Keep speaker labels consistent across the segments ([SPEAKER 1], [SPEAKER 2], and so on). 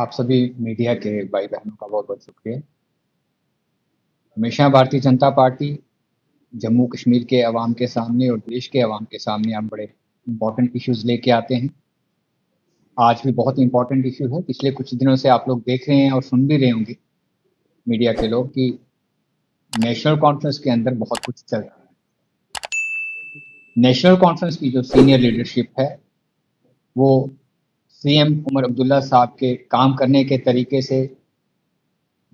[SPEAKER 1] आप सभी मीडिया के भाई बहनों का बहुत बहुत शुक्रिया। हमेशा भारतीय जनता पार्टी जम्मू कश्मीर के अवाम के सामने और देश के अवाम के सामने आप बड़े इम्पोर्टेंट इश्यूज लेके आते हैं। आज भी बहुत इम्पोर्टेंट इशू है। पिछले कुछ दिनों से आप लोग देख रहे हैं और सुन भी रहे होंगे मीडिया के लोग कि नेशनल कॉन्फ्रेंस के अंदर बहुत कुछ चल रहा है। नेशनल कॉन्फ्रेंस की जो सीनियर लीडरशिप है वो सीएम उमर अब्दुल्ला साहब के काम करने के तरीके से,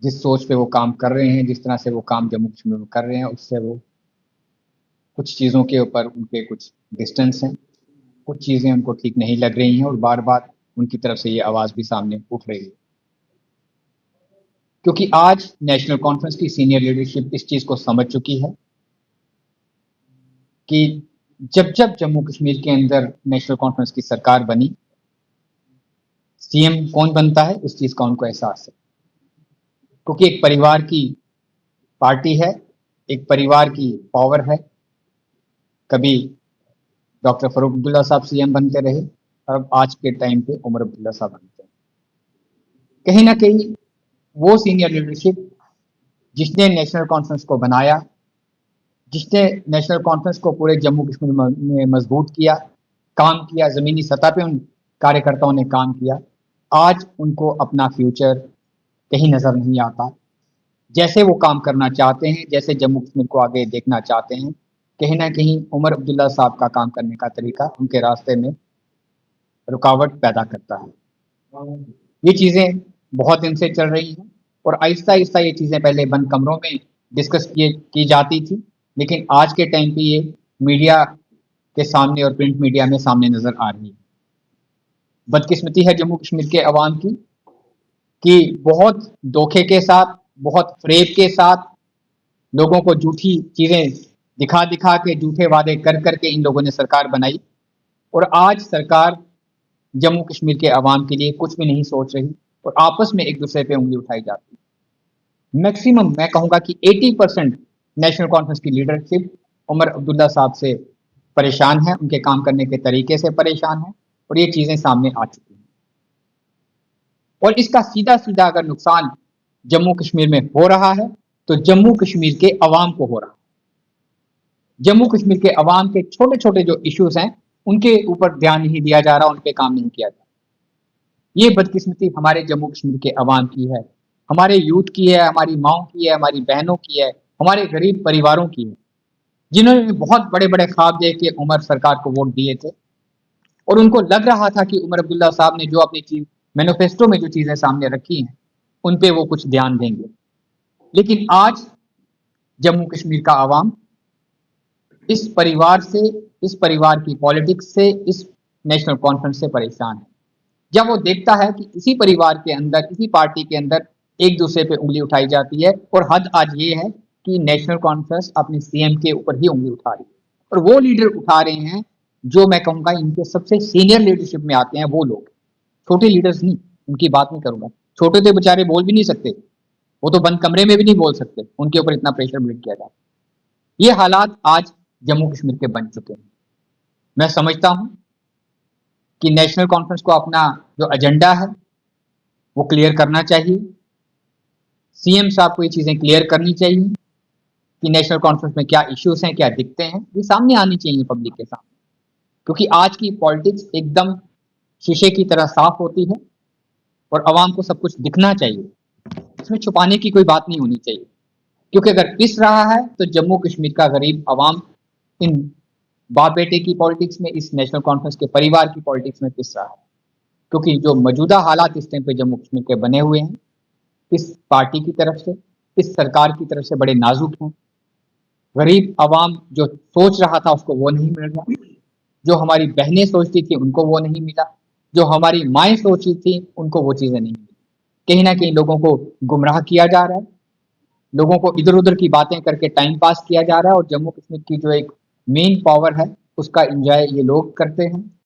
[SPEAKER 1] जिस सोच पे वो काम कर रहे हैं, जिस तरह से वो काम जम्मू कश्मीर में कर रहे हैं, उससे वो कुछ चीज़ों के ऊपर उनके कुछ डिस्टेंस हैं, कुछ चीज़ें उनको ठीक नहीं लग रही हैं और बार बार उनकी तरफ से ये आवाज़ भी सामने उठ रही है। क्योंकि आज नेशनल कॉन्फ्रेंस की सीनियर लीडरशिप इस चीज़ को समझ चुकी है कि जब जब जम्मू कश्मीर के अंदर नेशनल कॉन्फ्रेंस की सरकार बनी, सीएम कौन बनता है उस चीज़ का उनको एहसास है। क्योंकि एक परिवार की पार्टी है, एक परिवार की पावर है। कभी डॉक्टर फारूक अब्दुल्ला साहब सीएम बनते रहे और अब आज के टाइम पे उमर अब्दुल्ला साहब बनते हैं। कहीं ना कहीं वो सीनियर लीडरशिप जिसने नेशनल कॉन्फ्रेंस को बनाया, जिसने नेशनल कॉन्फ्रेंस को पूरे जम्मू कश्मीर में मजबूत किया, काम किया, ज़मीनी सतह पे उन कार्यकर्ताओं ने काम किया, आज उनको अपना फ्यूचर कहीं नज़र नहीं आता। जैसे वो काम करना चाहते हैं, जैसे जम्मू कश्मीर को आगे देखना चाहते हैं, कहीं ना कहीं उमर अब्दुल्ला साहब का काम करने का तरीका उनके रास्ते में रुकावट पैदा करता है। ये चीज़ें बहुत दिन से चल रही हैं और आहिस्ता आहिस्ता ये चीज़ें पहले बंद कमरों में डिस्कस की जाती थी, लेकिन आज के टाइम पे ये मीडिया के सामने और प्रिंट मीडिया में सामने नज़र आ रही है। बदकिस्मती है जम्मू कश्मीर के अवाम की कि बहुत धोखे के साथ, बहुत फ्रेब के साथ लोगों को झूठी चीज़ें दिखा दिखा के, झूठे वादे कर करके इन लोगों ने सरकार बनाई और आज सरकार जम्मू कश्मीर के अवाम के लिए कुछ भी नहीं सोच रही और आपस में एक दूसरे पे उंगली उठाई जाती है। मैक्सिमम मैं कहूँगा कि 80% नेशनल कॉन्फ्रेंस की लीडरशिप उमर अब्दुल्ला साहब से परेशान है, उनके काम करने के तरीके से परेशान है और ये चीज़ें सामने आ चुकी हैं। और इसका सीधा सीधा अगर नुकसान जम्मू कश्मीर में हो रहा है तो जम्मू कश्मीर के अवाम को हो रहा है। जम्मू कश्मीर के अवाम के छोटे छोटे जो इश्यूज हैं उनके ऊपर ध्यान नहीं दिया जा रहा, उन पे काम नहीं किया जा रहा। ये बदकिस्मती हमारे जम्मू कश्मीर के अवाम की है, हमारे यूथ की है, हमारी माओ की है, हमारी बहनों की है, हमारे गरीब परिवारों की है, जिन्होंने बहुत बड़े बड़े ख्वाब देख के उमर सरकार को वोट दिए थे और उनको लग रहा था कि उमर अब्दुल्ला साहब ने जो अपनी चीज मैनिफेस्टो में जो चीजें सामने रखी हैं उन पे वो कुछ ध्यान देंगे। लेकिन आज जम्मू कश्मीर का अवाम इस परिवार से, इस परिवार की पॉलिटिक्स से, इस नेशनल कॉन्फ्रेंस से परेशान है। जब वो देखता है कि इसी परिवार के अंदर, इसी पार्टी के अंदर एक दूसरे पे उंगली उठाई जाती है और हद आज ये है कि नेशनल कॉन्फ्रेंस अपने सीएम के ऊपर ही उंगली उठा रही है और वो लीडर उठा रहे हैं जो मैं कहूँगा इनके सबसे सीनियर लीडरशिप में आते हैं वो लोग, छोटे लीडर्स नहीं, उनकी बात नहीं करूंगा। छोटे तो बेचारे बोल भी नहीं सकते, वो तो बंद कमरे में भी नहीं बोल सकते, उनके ऊपर इतना प्रेशर बिल्ड किया जाता है। ये हालात आज जम्मू कश्मीर के बन चुके हैं। मैं समझता हूं कि नेशनल कॉन्फ्रेंस को अपना जो एजेंडा है वो क्लियर करना चाहिए। सीएम साहब को ये चीज़ें क्लियर करनी चाहिए कि नेशनल कॉन्फ्रेंस में क्या इश्यूज हैं, क्या दिखते हैं, ये सामने आनी चाहिए पब्लिक के सामने। क्योंकि आज की पॉलिटिक्स एकदम शीशे की तरह साफ होती है और आवाम को सब कुछ दिखना चाहिए, इसमें छुपाने की कोई बात नहीं होनी चाहिए। क्योंकि अगर पिस रहा है तो जम्मू कश्मीर का गरीब आवाम इन बाप बेटे की पॉलिटिक्स में, इस नेशनल कॉन्फ्रेंस के परिवार की पॉलिटिक्स में पिस रहा है। क्योंकि जो मौजूदा हालात इस टाइम पे जम्मू कश्मीर के बने हुए हैं, इस पार्टी की तरफ से, इस सरकार की तरफ से बड़े नाजुक हैं। गरीब आवाम जो सोच रहा था उसको वो नहीं मिल रहा, जो हमारी बहनें सोचती थी उनको वो नहीं मिला, जो हमारी माएँ सोची थी उनको वो चीज़ें नहीं मिली। कहीं ना कहीं लोगों को गुमराह किया जा रहा है, लोगों को इधर उधर की बातें करके टाइम पास किया जा रहा है और जम्मू कश्मीर की जो एक मेन पावर है उसका एंजॉय ये लोग करते हैं।